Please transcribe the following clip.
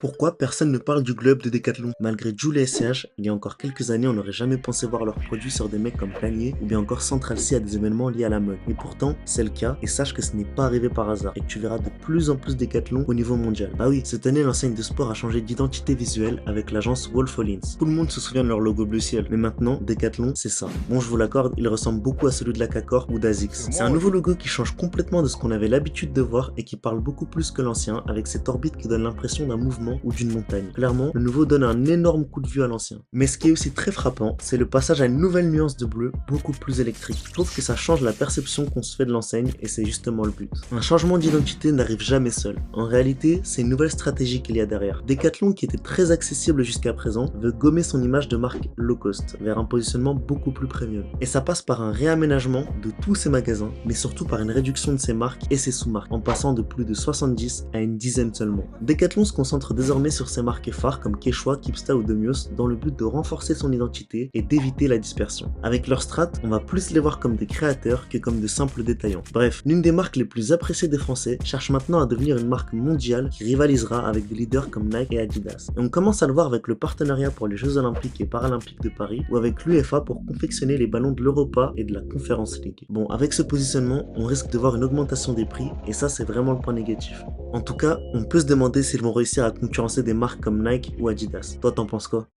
Pourquoi personne ne parle du globe de Decathlon? Malgré Joule et SCH, il y a encore quelques années, on n'aurait jamais pensé voir leurs produits sur des mecs comme Kanye ou bien encore Central C à des événements liés à la mode. Et pourtant, c'est le cas, et sache que ce n'est pas arrivé par hasard, et que tu verras de plus en plus Decathlon au niveau mondial. Bah oui, cette année, l'enseigne de sport a changé d'identité visuelle avec l'agence Wolf Collins. Tout le monde se souvient de leur logo bleu ciel, mais maintenant, Decathlon, c'est ça. Bon, je vous l'accorde, il ressemble beaucoup à celui de la Cacor ou d'Asics. C'est un nouveau logo qui change complètement de ce qu'on avait l'habitude de voir et qui parle beaucoup plus que l'ancien, avec cette orbite qui donne l'impression d'un mouvement ou d'une montagne. Clairement, le nouveau donne un énorme coup de vue à l'ancien. Mais ce qui est aussi très frappant, c'est le passage à une nouvelle nuance de bleu, beaucoup plus électrique. Je trouve que ça change la perception qu'on se fait de l'enseigne et c'est justement le but. Un changement d'identité n'arrive jamais seul. En réalité, c'est une nouvelle stratégie qu'il y a derrière. Decathlon, qui était très accessible jusqu'à présent, veut gommer son image de marque low cost vers un positionnement beaucoup plus premium. Et ça passe par un réaménagement de tous ses magasins, mais surtout par une réduction de ses marques et ses sous-marques, en passant de plus de 70 à une dizaine seulement. Decathlon se concentre désormais sur ses marques phares comme Quechua, Kipsta ou Demios dans le but de renforcer son identité et d'éviter la dispersion. Avec leur strat, on va plus les voir comme des créateurs que comme de simples détaillants. Bref, l'une des marques les plus appréciées des Français cherche maintenant à devenir une marque mondiale qui rivalisera avec des leaders comme Nike et Adidas. Et on commence à le voir avec le partenariat pour les Jeux Olympiques et Paralympiques de Paris ou avec l'UEFA pour confectionner les ballons de l'Europa et de la Conference League. Bon, avec ce positionnement, on risque de voir une augmentation des prix et ça c'est vraiment le point négatif. En tout cas, on peut se demander s'ils vont réussir à concurrencer des marques comme Nike ou Adidas. Toi, t'en penses quoi?